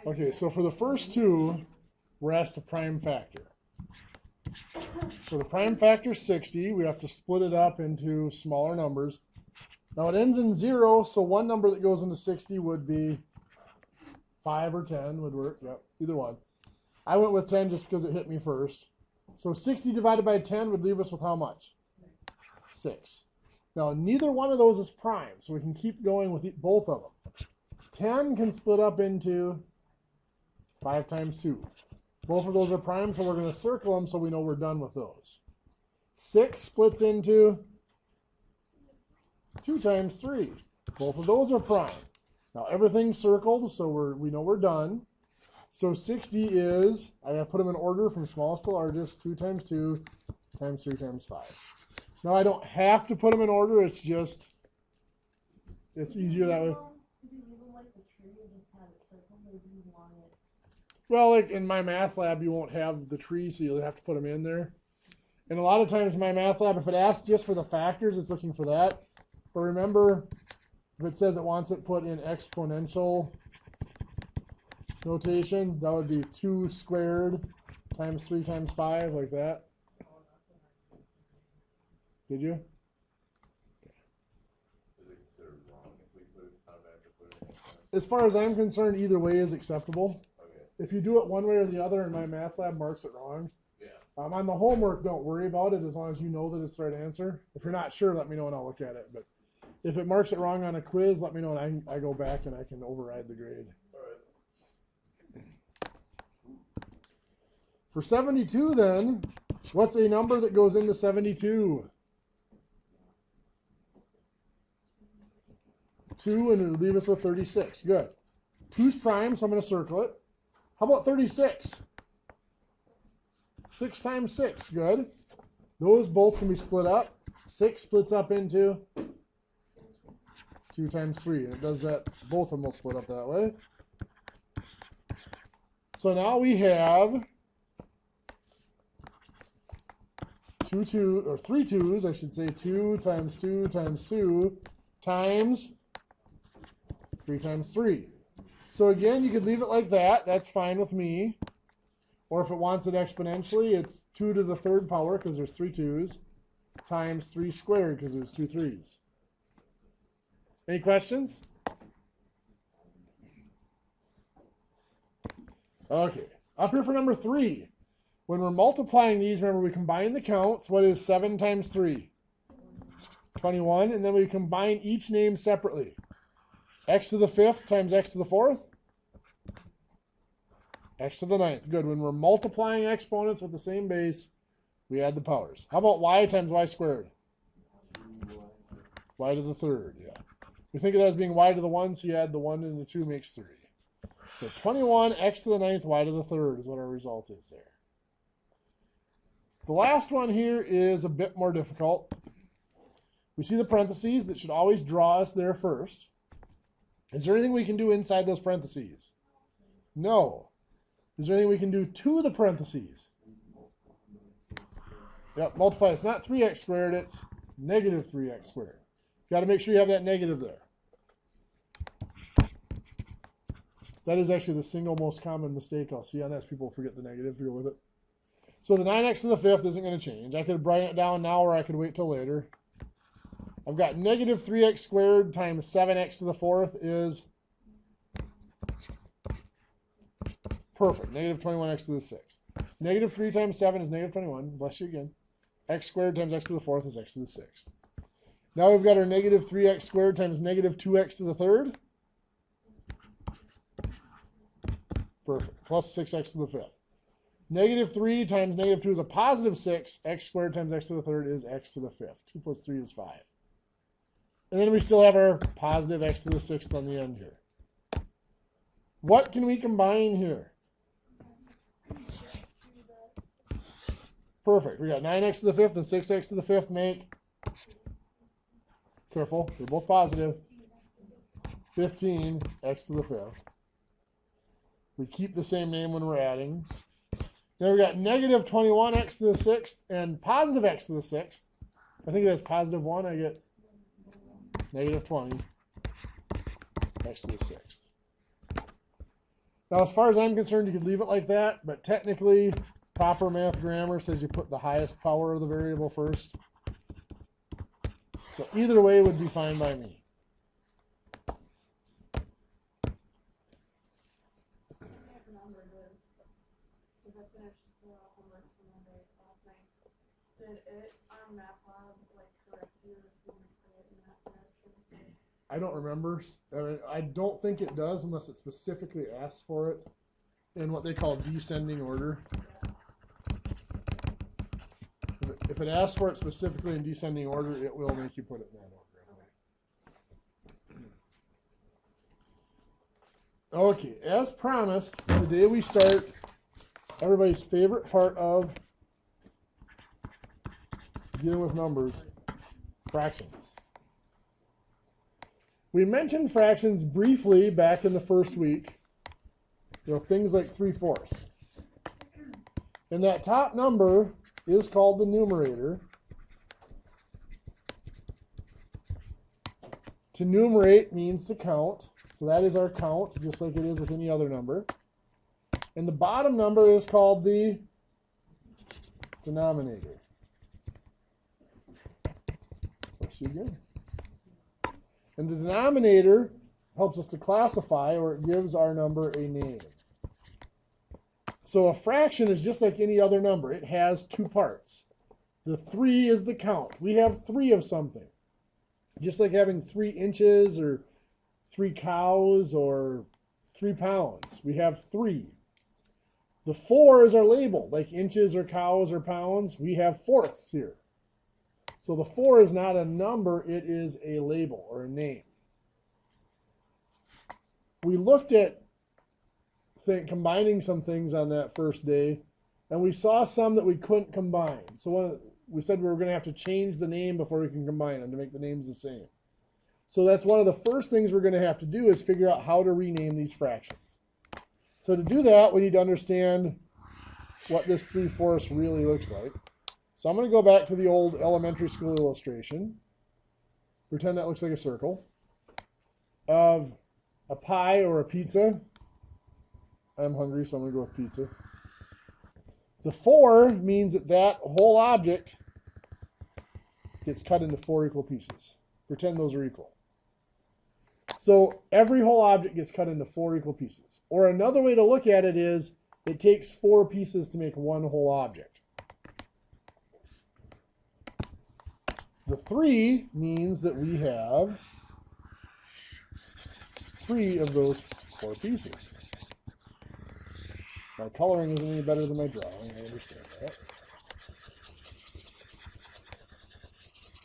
Okay, so for the first two, we're asked to prime factor. So the prime factor is 60. We have to split it up into smaller numbers. Now it ends in 0, so one number that goes into 60 would be 5 or 10 would work. Yep, either one. I went with 10 just because it hit me first. So 60 divided by 10 would leave us with how much? 6. Now neither one of those is prime, so we can keep going with both of them. 10 can split up into 5 times 2. Both of those are prime, so we're going to circle them so we know we're done with those. 6 splits into 2 times 3. Both of those are prime. Now everything's circled, so we know we're done. So 60 is, I got to put them in order from smallest to largest, 2 times 2 times 3 times 5. Now I don't have to put them in order, it's just, it's easier that way. Well, like in my math lab, you won't have the tree, so you'll have to put them in there. And a lot of times in my math lab, if it asks just for the factors, it's looking for that. But remember, if it says it wants it put in exponential notation, that would be 2 squared times 3 times 5, like that. Did you? As far as I'm concerned, either way is acceptable. If you do it one way or the other and my math lab marks it wrong, on the homework, don't worry about it as long as you know that it's the right answer. If you're not sure, let me know and I'll look at it. But if it marks it wrong on a quiz, let me know and I go back and I can override the grade. All right. For 72 then, what's a number that goes into 72? 2, and it'll leave us with 36. Good. 2's prime, so I'm going to circle it. How about 36? 6 times 6. Good. Those both can be split up. 6 splits up into 2 times 3. And it does that. Both of them will split up that way. So now we have 3 2's, I should say. 2 times 2 times 2 times 3 times 3. So again, you could leave it like that. That's fine with me. Or if it wants it exponentially, it's 2 to the 3rd power, because there's 3 2's, times 3 squared, because there's 2 3's. Any questions? Okay. Up here for number 3. When we're multiplying these, remember we combine the counts. What is 7 times 3? 21. And then we combine each name separately. X to the 5th times x to the 4th. X to the 9th. Good. When we're multiplying exponents with the same base, we add the powers. How about y times y squared? Y to the 3rd. Yeah. We think of that as being y to the 1, so you add the 1 and the 2 makes 3. So 21 x to the 9th, y to the 3rd is what our result is there. The last one here is a bit more difficult. We see the parentheses that should always draw us there first. Is there anything we can do inside those parentheses? No. Is there anything we can do to the parentheses? Yep, multiply. It's not 3x squared, it's negative 3x squared. You got to make sure you have that negative there. That is actually the single most common mistake I'll see on this. People forget the negative to go with it. So the 9x to the 5th isn't going to change. I could write it down now or I could wait till later. I've got negative 3x squared times 7x to the 4th is perfect. Negative 21x to the 6th. Negative 3 times 7 is negative 21. Bless you again. X squared times x to the 4th is x to the 6th. Now we've got our negative 3x squared times negative 2x to the 3rd. Perfect. Plus 6x to the 5th. Negative 3 times negative 2 is a positive 6. X squared times x to the 3rd is x to the 5th. 2 plus 3 is 5. And then we still have our positive x to the 6th on the end here. What can we combine here? Perfect. We got 9x to the 5th and 6x to the 5th make, careful, they're both positive, 15x to the 5th. We keep the same name when we're adding. Then we got negative 21x to the 6th and positive x to the 6th. I think that's positive 1. I get negative 20 x to the 6th. Now, as far as I'm concerned, you could leave it like that, but technically, proper math grammar says you put the highest power of the variable first. So either way would be fine by me. I don't remember. I don't think it does unless it specifically asks for it in what they call descending order. If it asks for it specifically in descending order, it will make you put it in that order. Okay, as promised, today we start everybody's favorite part of dealing with numbers, fractions. We mentioned fractions briefly back in the first week. Things like 3/4. And that top number is called the numerator. To numerate means to count. So that is our count, just like it is with any other number. And the bottom number is called the denominator. Let's see again. And the denominator helps us to classify, or it gives our number a name. So a fraction is just like any other number. It has two parts. The 3 is the count. We have 3 of something. Just like having 3 inches or 3 cows or 3 pounds. We have 3. The 4 is our label, like inches or cows or pounds. We have fourths here. So the 4 is not a number, it is a label or a name. We looked at combining some things on that first day, and we saw some that we couldn't combine. So we said we were going to have to change the name before we can combine them to make the names the same. So that's one of the first things we're going to have to do is figure out how to rename these fractions. So to do that, we need to understand what this 3/4 really looks like. So I'm going to go back to the old elementary school illustration. Pretend that looks like a circle of a pie or a pizza. I'm hungry, so I'm going to go with pizza. The 4 means that whole object gets cut into 4 equal pieces. Pretend those are equal. So every whole object gets cut into 4 equal pieces. Or another way to look at it is it takes 4 pieces to make one whole object. The 3 means that we have 3 of those 4 pieces. My coloring isn't any better than my drawing, I understand that.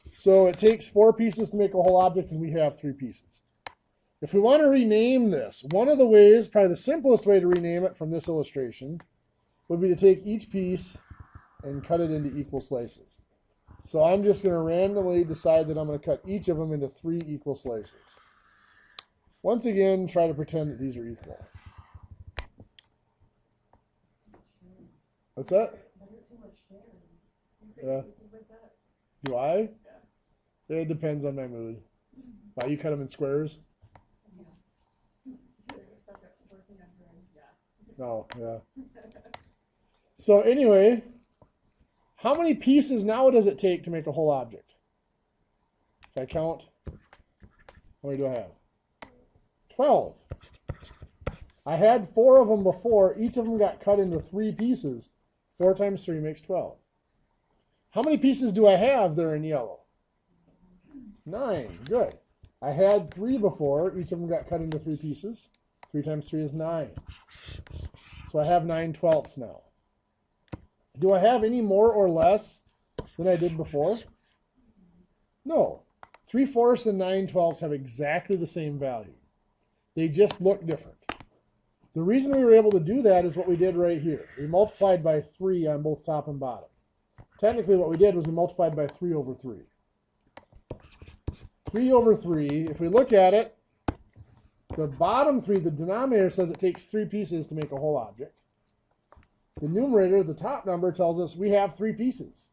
So it takes 4 pieces to make a whole object, and we have 3 pieces. If we want to rename this, one of the ways, probably the simplest way to rename it from this illustration, would be to take each piece and cut it into equal slices. So I'm just going to randomly decide that I'm going to cut each of them into 3 equal slices. Once again, try to pretend that these are equal. What's that? Yeah. Do I? It depends on my mood. Why, you cut them in squares? Oh, yeah. So anyway, how many pieces now does it take to make a whole object? If I count, how many do I have? 12. I had 4 of them before. Each of them got cut into 3 pieces. 4 times 3 makes 12. How many pieces do I have there in yellow? 9. Good. I had 3 before. Each of them got cut into 3 pieces. 3 times 3 is 9. So I have 9/12 now. Do I have any more or less than I did before? No. 3/4 and 9/12 have exactly the same value. They just look different. The reason we were able to do that is what we did right here. We multiplied by 3 on both top and bottom. Technically what we did was we multiplied by 3 over 3. 3 over 3, if we look at it, the bottom 3, the denominator says it takes 3 pieces to make a whole object. The numerator, the top number, tells us we have 3 pieces.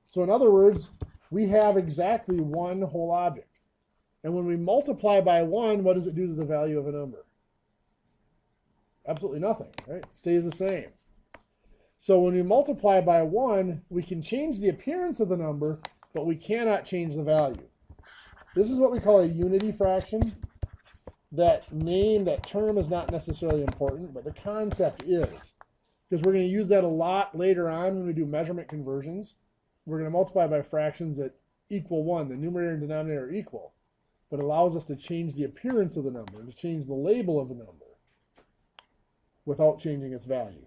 So in other words, we have exactly one whole object. And when we multiply by 1, what does it do to the value of a number? Absolutely nothing, right? It stays the same. So when we multiply by 1, we can change the appearance of the number, but we cannot change the value. This is what we call a unity fraction. That term is not necessarily important, but the concept is. Because we're going to use that a lot later on when we do measurement conversions. We're going to multiply by fractions that equal 1. The numerator and denominator are equal. But it allows us to change the appearance of the number, to change the label of the number, without changing its value.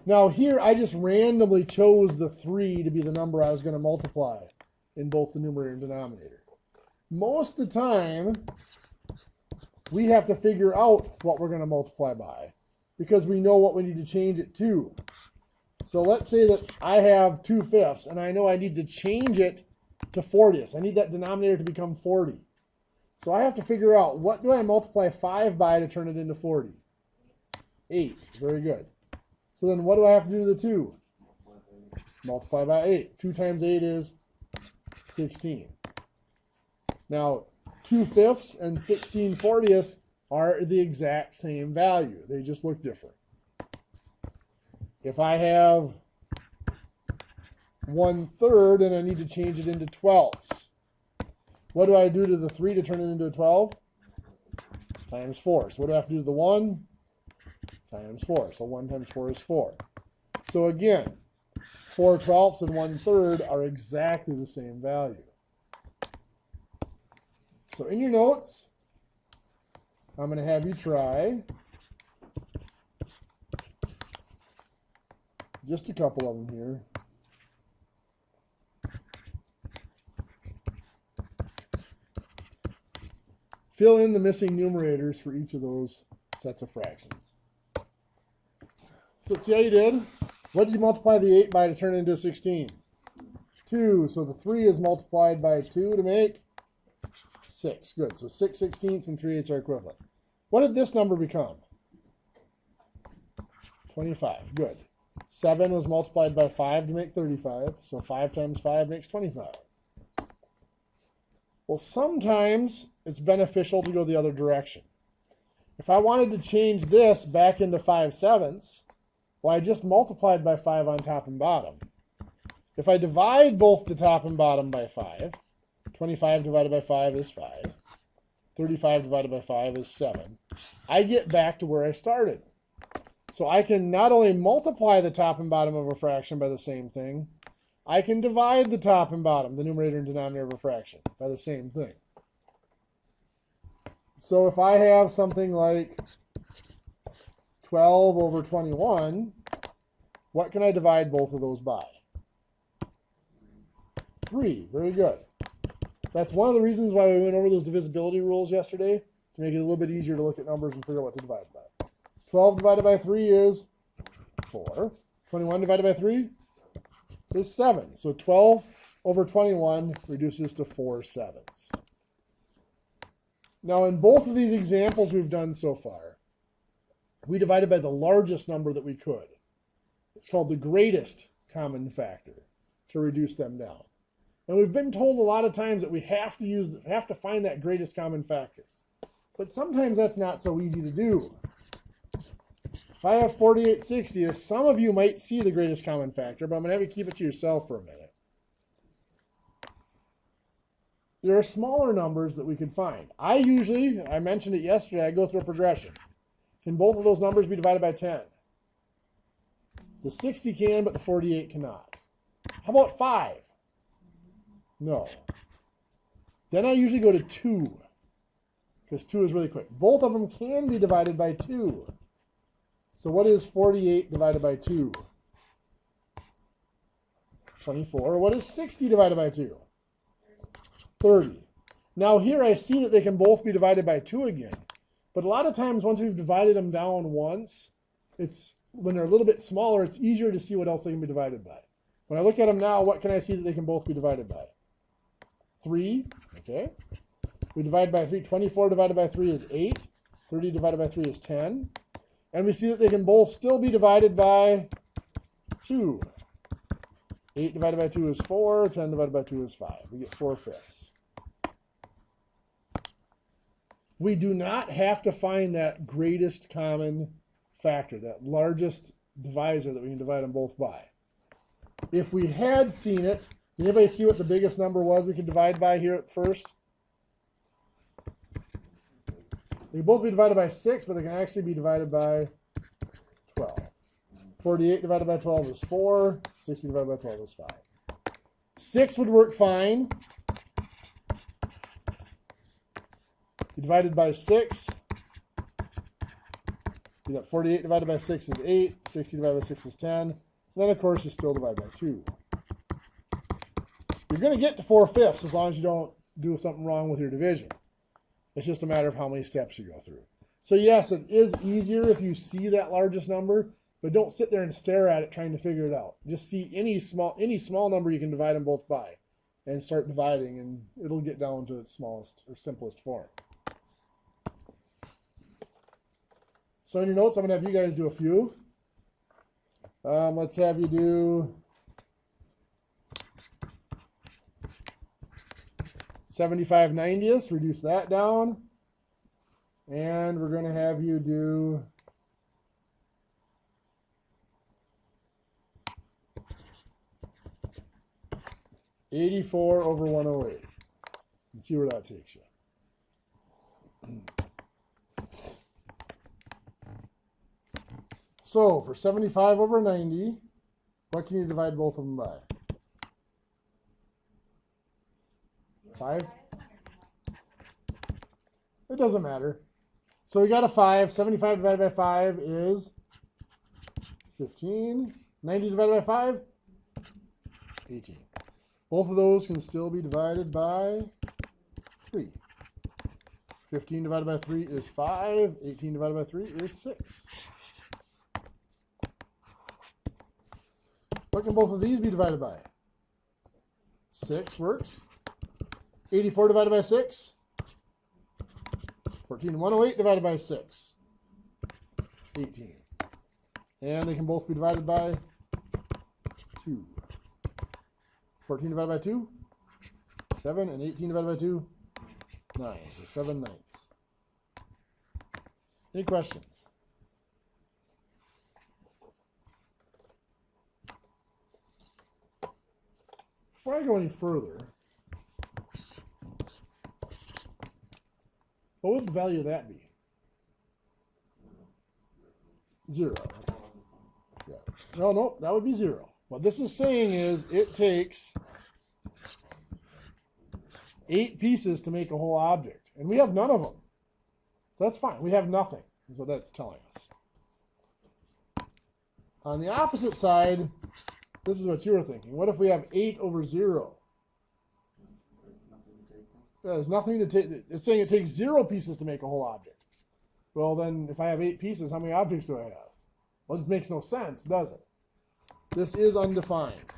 Now here, I just randomly chose the 3 to be the number I was going to multiply in both the numerator and denominator. Most of the time, we have to figure out what we're going to multiply by, because we know what we need to change it to. So let's say that I have 2/5, and I know I need to change it to 40ths. I need that denominator to become 40. So I have to figure out, what do I multiply 5 by to turn it into 40? 8. Very good. So then what do I have to do to the 2? Multiply by 8. 2 times 8 is 16. Now, 2/5 and 16/40 are the exact same value. They just look different. If I have 1/3 and I need to change it into 12ths, what do I do to the 3 to turn it into a 12? Times 4. So what do I have to do to the 1? Times 4. So 1 times 4 is 4. So again, 4/12 and 1/3 are exactly the same value. So in your notes, I'm going to have you try just a couple of them here. Fill in the missing numerators for each of those sets of fractions. So let's see how you did. What did you multiply the 8 by to turn it into a 16? 2. So the 3 is multiplied by 2 to make 6. Good. So 6/16 and 3/8 are equivalent. What did this number become? 25. Good. 7 was multiplied by 5 to make 35. So 5 times 5 makes 25. Well, sometimes it's beneficial to go the other direction. If I wanted to change this back into 5/7, well, I just multiplied by 5 on top and bottom. If I divide both the top and bottom by 5, 25 divided by 5 is 5. 35 divided by 5 is 7. I get back to where I started. So I can not only multiply the top and bottom of a fraction by the same thing, I can divide the top and bottom, the numerator and denominator of a fraction, by the same thing. So if I have something like 12 over 21, what can I divide both of those by? 3. Very good. That's one of the reasons why we went over those divisibility rules yesterday, to make it a little bit easier to look at numbers and figure out what to divide by. 12 divided by 3 is 4. 21 divided by 3 is 7. So 12 over 21 reduces to 4/7. Now, in both of these examples we've done so far, we divided by the largest number that we could. It's called the greatest common factor to reduce them down. And we've been told a lot of times that we have to find that greatest common factor. But sometimes that's not so easy to do. If I have 48/60, some of you might see the greatest common factor, but I'm going to have you keep it to yourself for a minute. There are smaller numbers that we could find. I mentioned it yesterday, I go through a progression. Can both of those numbers be divided by 10? The 60 can, but the 48 cannot. How about 5? No. Then I usually go to 2, because 2 is really quick. Both of them can be divided by 2. So what is 48 divided by 2? 24. What is 60 divided by 2? 30. Now here I see that they can both be divided by 2 again. But a lot of times once we've divided them down once, when they're a little bit smaller, it's easier to see what else they can be divided by. When I look at them now, what can I see that they can both be divided by? 3. Okay. We divide by 3. 24 divided by 3 is 8. 30 divided by 3 is 10. And we see that they can both still be divided by 2. 8 divided by 2 is 4. 10 divided by 2 is 5. We get 4/5. We do not have to find that greatest common factor, that largest divisor that we can divide them both by. If we had seen it, did anybody see what the biggest number was we could divide by here at first? They can both be divided by 6, but they can actually be divided by 12. 48 divided by 12 is 4. 60 divided by 12 is 5. 6 would work fine. Divided by 6. You got 48 divided by 6 is 8. 60 divided by 6 is 10. And then, of course, you still divide by 2. You're going to get to 4/5 as long as you don't do something wrong with your division. It's just a matter of how many steps you go through. So yes, it is easier if you see that largest number, but don't sit there and stare at it trying to figure it out. Just see any small number you can divide them both by and start dividing, and it'll get down to its smallest or simplest form. So in your notes, I'm going to have you guys do a few. Let's have you do 75/90ths, reduce that down. And we're going to have you do 84/108. And see where that takes you. So for 75/90, what can you divide both of them by? 5? It doesn't matter. So we got a 5. 75 divided by 5 is 15. 90 divided by 5? 18. Both of those can still be divided by 3. 15 divided by 3 is 5. 18 divided by 3 is 6. What can both of these be divided by? 6 works. 84 divided by 6? 14/108 divided by 6. 18. And they can both be divided by 2. 14 divided by 2? 7. And 18 divided by 2? 9. So 7/9. Any questions? Before I go any further, what would the value of that be? 0. Yeah. No, that would be 0. What this is saying is it takes 8 pieces to make a whole object, and we have none of them. So that's fine. We have nothing, is what that's telling us. On the opposite side, this is what you were thinking. What if we have 8/0? There's nothing to take. It's saying it takes 0 pieces to make a whole object. Well, then, if I have 8 pieces, how many objects do I have? Well, this makes no sense, does it? This is undefined.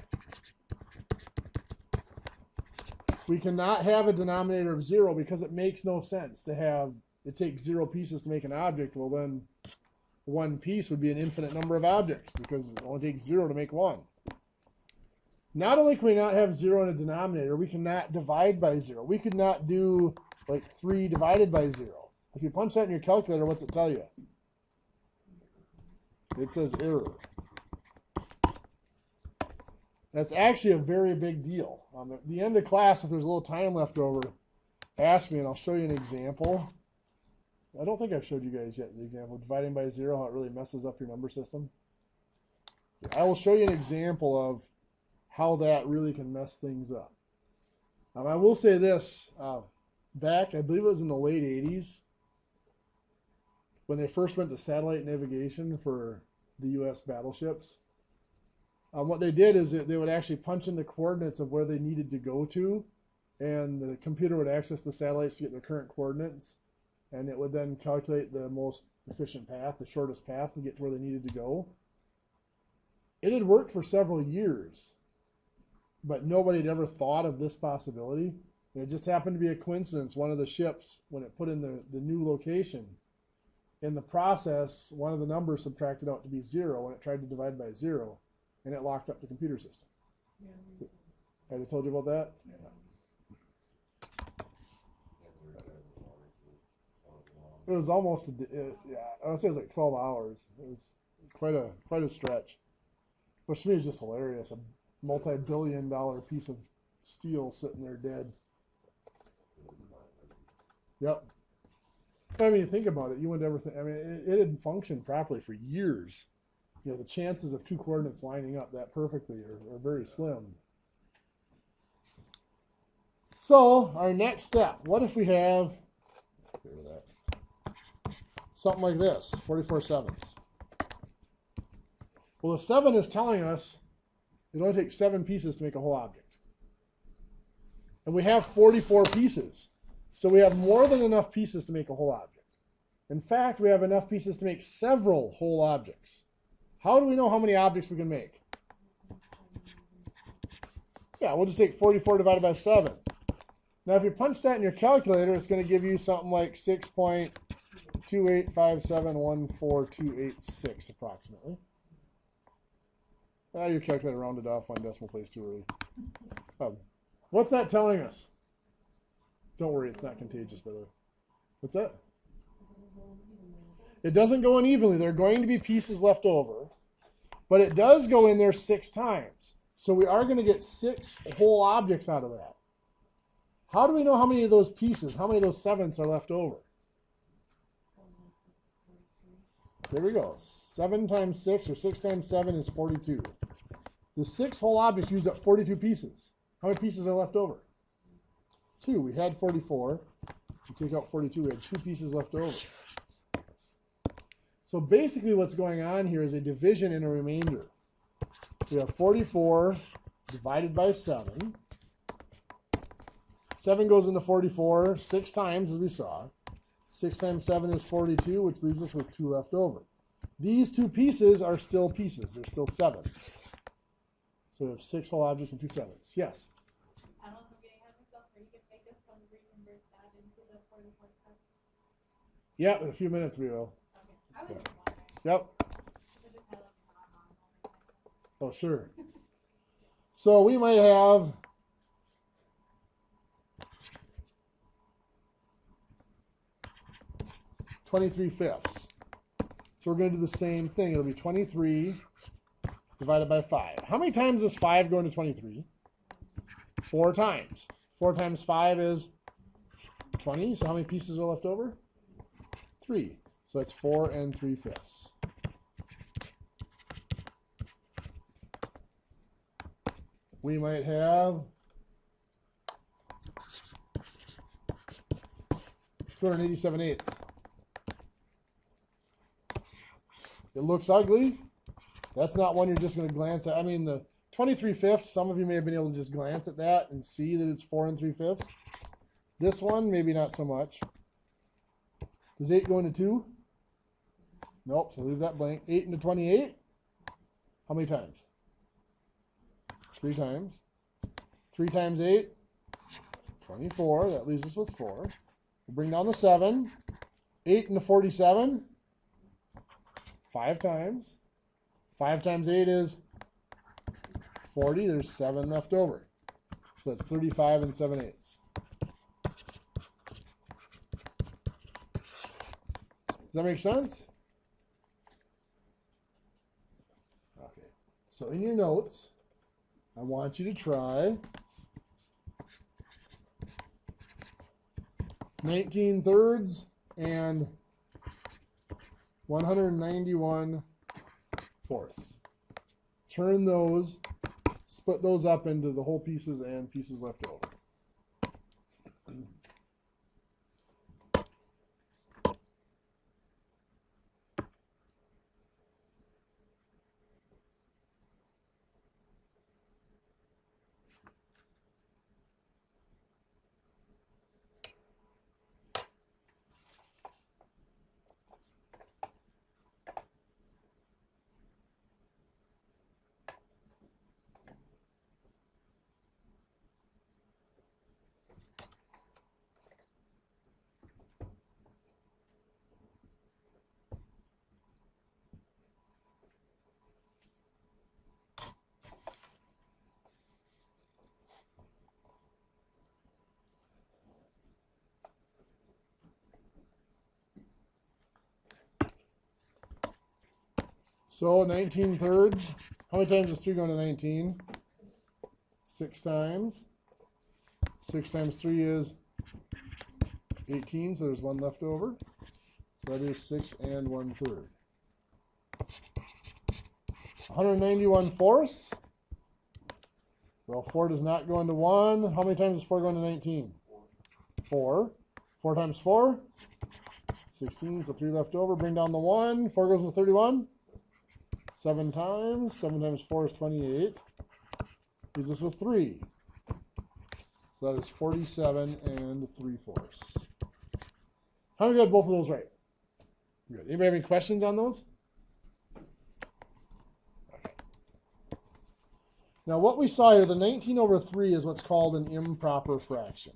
We cannot have a denominator of 0 because it makes no sense to have, it takes 0 pieces to make an object. Well, then, 1 piece would be an infinite number of objects because it only takes 0 to make 1. Not only can we not have 0 in a denominator, we cannot divide by 0. We could not do like 3 divided by 0. If you punch that in your calculator, what's it tell you? It says error. That's actually a very big deal. At the end of class, if there's a little time left over, ask me and I'll show you an example. I don't think I've showed you guys yet the example. Dividing by 0, how it really messes up your number system. I will show you an example of how that really can mess things up. I will say this, back, I believe it was in the late 80s, when they first went to satellite navigation for the U.S. battleships, what they did is they would actually punch in the coordinates of where they needed to go to, and the computer would access the satellites to get their current coordinates, and it would then calculate the most efficient path, the shortest path to get to where they needed to go. It had worked for several years, but nobody had ever thought of this possibility. And it just happened to be a coincidence. One of the ships, when it put in the new location, in the process, one of the numbers subtracted out to be 0 when it tried to divide by 0, and it locked up the computer system. Yeah. Had I told you about that? Yeah. It was almost, yeah, I would say it was like 12 hours. It was quite a stretch. Which to me is just hilarious. A multi-billion-dollar piece of steel sitting there dead. Yep. I mean, think about it. You wouldn't ever think. I mean, it didn't function properly for years. You know, the chances of two coordinates lining up that perfectly are very slim. So our next step. What if we have something like this, 44 sevenths? Well, the 7 is telling us it only takes 7 pieces to make a whole object. And we have 44 pieces. So we have more than enough pieces to make a whole object. In fact, we have enough pieces to make several whole objects. How do we know how many objects we can make? Yeah, we'll just take 44 divided by 7. Now, if you punch that in your calculator, it's going to give you something like 6.285714286 approximately. Your calculator rounded off one decimal place too early. What's that telling us? Don't worry, it's not contagious, by the way. What's that? It doesn't go in evenly. There are going to be pieces left over, but it does go in there 6 times. So we are going to get 6 whole objects out of that. How do we know how many of those pieces, how many of those sevenths are left over? There we go. 7 times 6 or 6 times 7 is 42. The 6 whole objects used up 42 pieces. How many pieces are left over? 2. We had 44. We take out 42. We had 2 pieces left over. So basically what's going on here is a division and a remainder. We have 44 divided by 7. 7 goes into 44 6 times, as we saw. 6 times 7 is 42, which leaves us with 2 left over. These 2 pieces are still pieces. They're still sevenths. So we have 6 whole objects and 2 sevenths. Yes? I don't know if I'm getting ahead of myself, or you can make this one reconvert that into the 44 seconds. Yeah, in a few minutes we will. Okay. I was just wondering. Yep. I just had like a on. Oh, sure. So we might have 23/5. So we're going to do the same thing. It'll be 23 divided by 5. How many times does 5 go into 23? 4 times. 4 times 5 is 20. So how many pieces are left over? 3. So that's 4 3/5. We might have 287/8. It looks ugly. That's not one you're just going to glance at. I mean, the 23/5, some of you may have been able to just glance at that and see that it's 4 3/5. This one, maybe not so much. Does 8 go into 2? Nope, so leave that blank. 8 into 28? How many times? 3 times. 3 times 8? 24. That leaves us with 4. We'll bring down the 7. 8 into 47? 5 times. 5 times 8 is 40. There's 7 left over. So that's 35 7/8. Does that make sense? Okay. So in your notes, I want you to try 19 thirds and 191 fourths. Turn those, split those up into the whole pieces and pieces left over. So 19 thirds. How many times is 3 going to 19? 6 times. 6 times 3 is 18, so there's 1 left over. So that is 6 1/3. 191 fourths. Well, 4 does not go into 1. How many times is 4 going to 19? 4. 4 times 4? 16, so 3 left over. Bring down the 1. 4 goes into 31. 7 times. 7 times 4 is 28. Leaves us with 3. So that is 47 3/4. How many got both of those right? Good. Anybody have any questions on those? Okay. Now what we saw here, the 19 over 3 is what's called an improper fraction.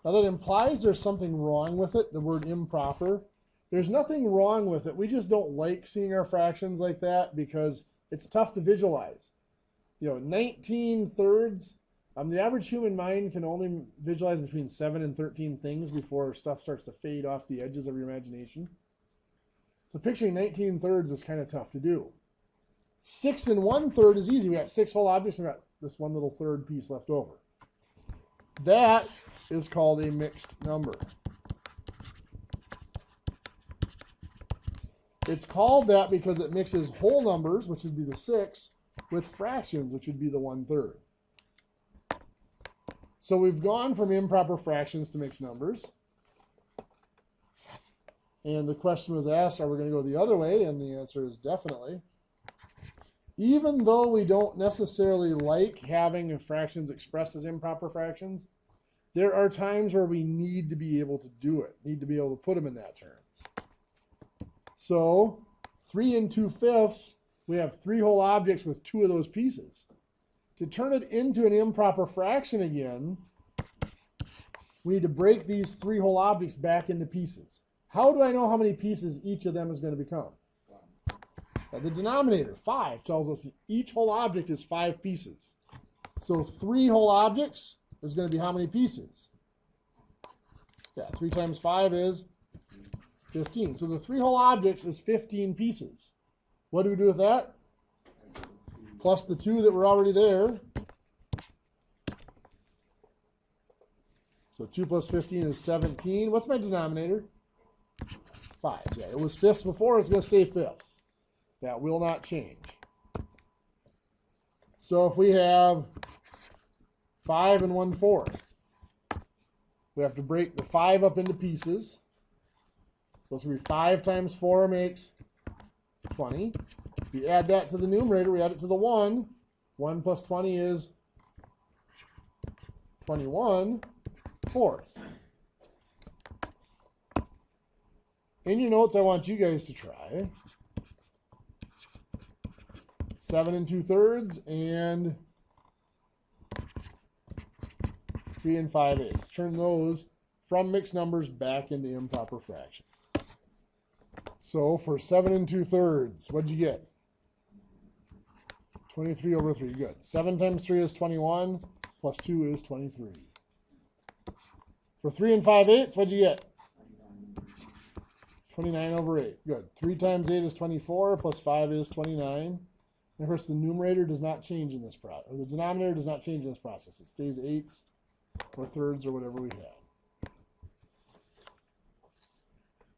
Now that implies there's something wrong with it, the word improper. There's nothing wrong with it. We just don't like seeing our fractions like that because it's tough to visualize. 19 thirds, the average human mind can only visualize between 7 and 13 things before stuff starts to fade off the edges of your imagination. So picturing 19 thirds is kind of tough to do. 6 1/3 is easy. We got 6 whole objects and we got this one little third piece left over. That is called a mixed number. It's called that because it mixes whole numbers, which would be the 6, with fractions, which would be the 1/3. So we've gone from improper fractions to mixed numbers. And the question was asked, are we going to go the other way? And the answer is definitely. Even though we don't necessarily like having fractions expressed as improper fractions, there are times where we need to be able to do it, need to be able to put them in that terms. So 3 2/5, we have 3 whole objects with 2 of those pieces. To turn it into an improper fraction again, we need to break these 3 whole objects back into pieces. How do I know how many pieces each of them is going to become? The denominator, 5, tells us each whole object is 5 pieces. So 3 whole objects is going to be how many pieces? Yeah, 3 times 5 is 15. So the 3 whole objects is 15 pieces. What do we do with that? Plus the 2 that were already there. So 2 plus 15 is 17. What's my denominator? 5. Yeah, it was fifths before. It's going to stay fifths. That will not change. So if we have 5 1/4, we have to break the 5 up into pieces. So it's going to be 5 times 4 makes 20. We add that to the numerator, we add it to the 1. 1 plus 20 is 21/4. In your notes, I want you guys to try 7 2/3 and 3 5/8. Turn those from mixed numbers back into improper fraction. So for 7 2/3, what'd you get? 23 over 3. Good. 7 times 3 is 21, plus 2 is 23. For 3 5/8, what'd you get? 29 over 8. Good. 3 times 8 is 24, plus 5 is 29. And of course, the numerator does not change in this process, or the denominator does not change in this process. It stays 8ths or thirds or whatever we have.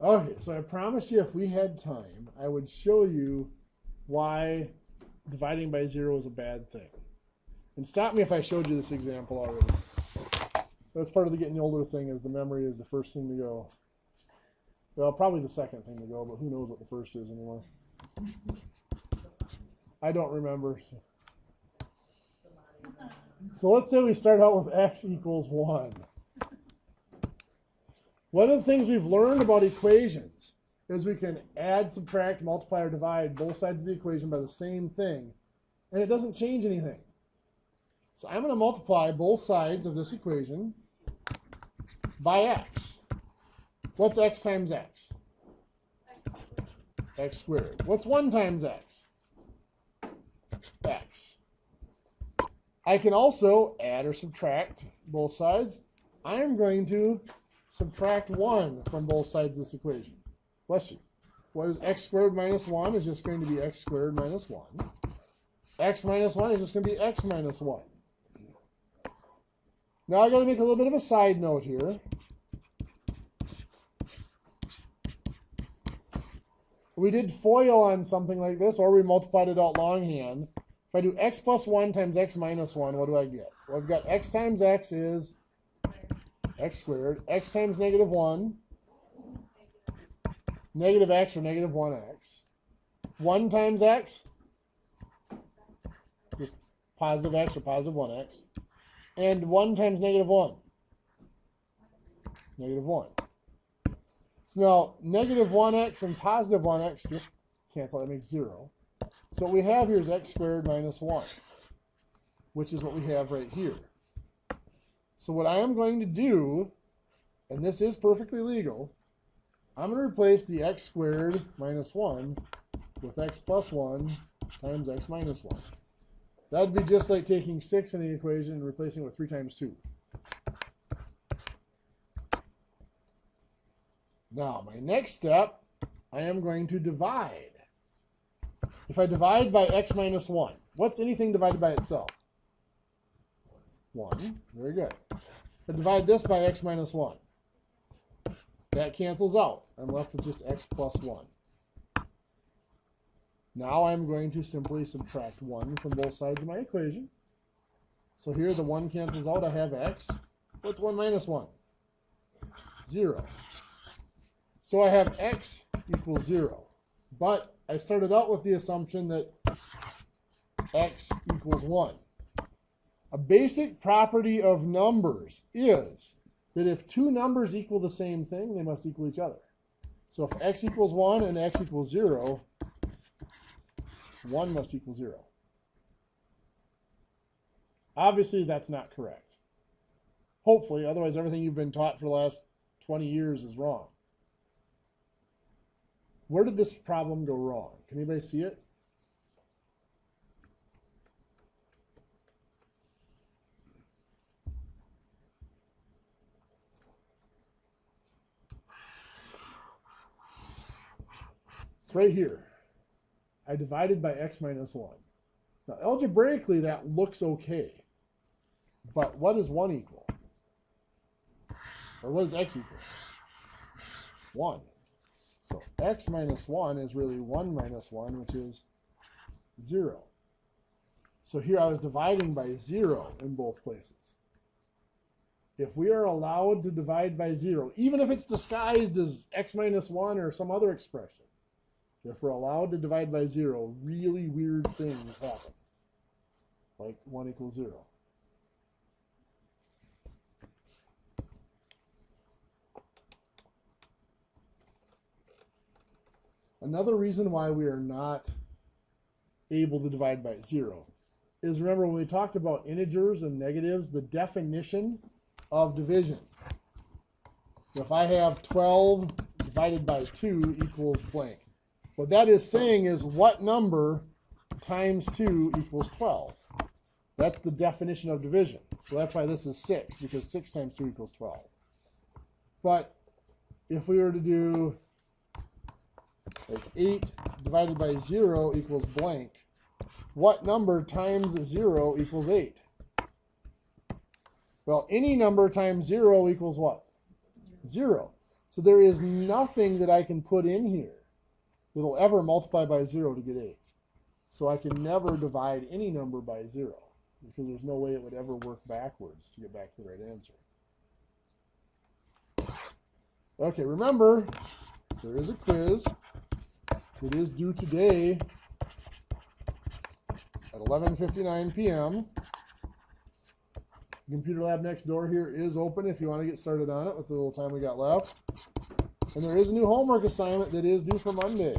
Okay, so I promised you if we had time, I would show you why dividing by 0 is a bad thing. And stop me if I showed you this example already. That's part of the getting older thing, is the memory is the first thing to go. Well, probably the second thing to go, but who knows what the first is anymore. I don't remember. So let's say we start out with x equals 1. One of the things we've learned about equations is we can add, subtract, multiply, or divide both sides of the equation by the same thing, and it doesn't change anything. So I'm going to multiply both sides of this equation by x. What's x times x? X squared. What's 1 times x? X. I can also add or subtract both sides. I'm going to subtract 1 from both sides of this equation. Bless you. What is x squared minus 1 is just going to be x squared minus 1. X minus 1 is just going to be x minus 1. Now I got to make a little bit of a side note here. We did FOIL on something like this, or we multiplied it out longhand. If I do x plus 1 times x minus 1, what do I get? Well, I've got x times x is x squared. X times negative 1, negative x or negative 1x. 1 times x, just positive x or positive 1x. And 1 times negative 1, negative 1. So now, negative 1x and positive 1x just cancel, that makes 0. So what we have here is x squared minus 1, which is what we have right here. So what I am going to do, and this is perfectly legal, I'm going to replace the x squared minus 1 with x plus 1 times x minus 1. That would be just like taking 6 in the equation and replacing it with 3 times 2. Now, my next step, I am going to divide. If I divide by x minus 1, what's anything divided by itself? 1. Very good. If I divide this by x minus 1, that cancels out. I'm left with just x plus 1. Now I'm going to simply subtract 1 from both sides of my equation. So here the 1 cancels out. I have x. What's 1 minus 1? 0. So I have x equals 0. But I started out with the assumption that x equals 1. A basic property of numbers is that if two numbers equal the same thing, they must equal each other. So if x equals 1 and x equals 0, 1 must equal 0. Obviously, that's not correct. Hopefully, otherwise everything you've been taught for the last 20 years is wrong. Where did this problem go wrong? Can anybody see it? It's right here. I divided by x minus 1. Now, algebraically, that looks okay. But what does 1 equal? Or what does x equal? 1. So x minus 1 is really 1 minus 1, which is 0. So here I was dividing by 0 in both places. If we are allowed to divide by 0, even if it's disguised as x minus 1 or some other expression, if we're allowed to divide by 0, really weird things happen. Like 1 equals 0. Another reason why we are not able to divide by 0 is, remember when we talked about integers and negatives, the definition of division. If I have 12 divided by 2 equals blank. What that is saying is what number times 2 equals 12. That's the definition of division. So that's why this is 6, because 6 times 2 equals 12. But if we were to do like 8 divided by 0 equals blank, what number times 0 equals 8? Well, any number times 0 equals what? 0. So there is nothing that I can put in here that will ever multiply by 0 to get 8. So I can never divide any number by 0, because there's no way it would ever work backwards to get back to the right answer. Okay, remember, there is a quiz. It is due today at 11:59 p.m. The computer lab next door here is open if you want to get started on it with the little time we got left. And there is a new homework assignment that is due for Monday.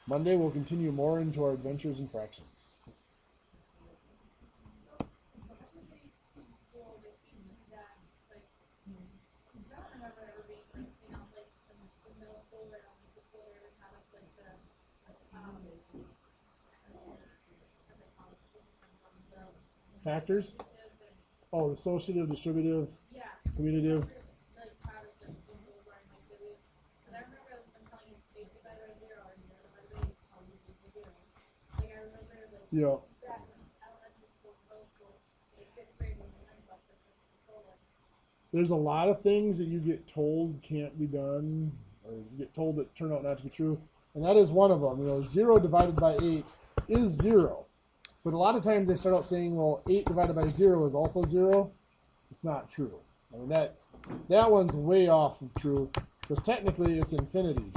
Monday we'll continue more into our adventures in fractions. Factors? Oh, associative, distributive. Yeah. commutative. Like Travis said, when we were going, like, did we, because I remember them telling us 8 divided by 0 or 0 divided by 8 telling you the 0. Like, I remember, like, Yeah. back in elementary school, middle school, like 5th grade when we learned about this, and they told us. There's a lot of things that you get told can't be done, or you get told that turn out not to be true, and that is one of them. 0 divided by 8 is 0, but a lot of times they start out saying, well, 8 divided by 0 is also 0. It's not true. I mean, that one's way off of true, because technically it's infinity.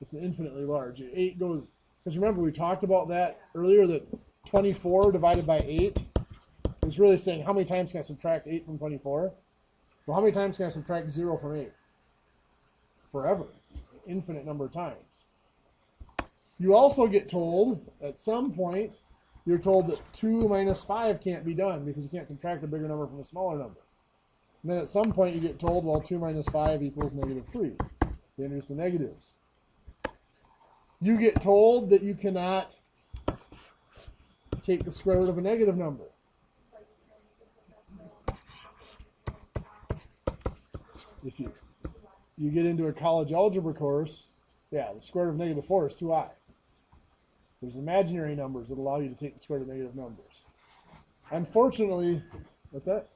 It's infinitely large. 8 goes, because remember we talked about that earlier, that 24 divided by 8 is really saying how many times can I subtract 8 from 24? Well, how many times can I subtract 0 from 8? Forever. Infinite number of times. You also get told, at some point, you're told that 2 minus 5 can't be done because you can't subtract a bigger number from a smaller number. And then at some point you get told, well, 2 minus 5 equals negative 3. You introduce the negatives. You get told that you cannot take the square root of a negative number. If you get into a college algebra course, yeah, the square root of negative 4 is 2i. There's imaginary numbers that allow you to take the square root of negative numbers. Unfortunately, what's that?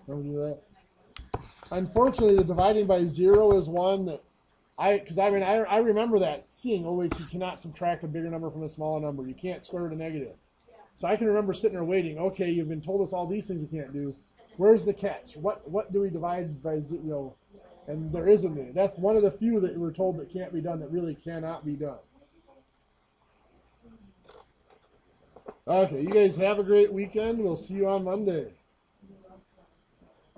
Remember to do that? Unfortunately, the dividing by 0 is one that I remember that, seeing, oh wait, you cannot subtract a bigger number from a smaller number. You can't square root a negative. So I can remember sitting there waiting, okay, you've been told us all these things you can't do. Where's the catch? What do we divide by 0? And there isn't any. That's one of the few that we're told that can't be done, that really cannot be done. Okay, you guys have a great weekend. We'll see you on Monday.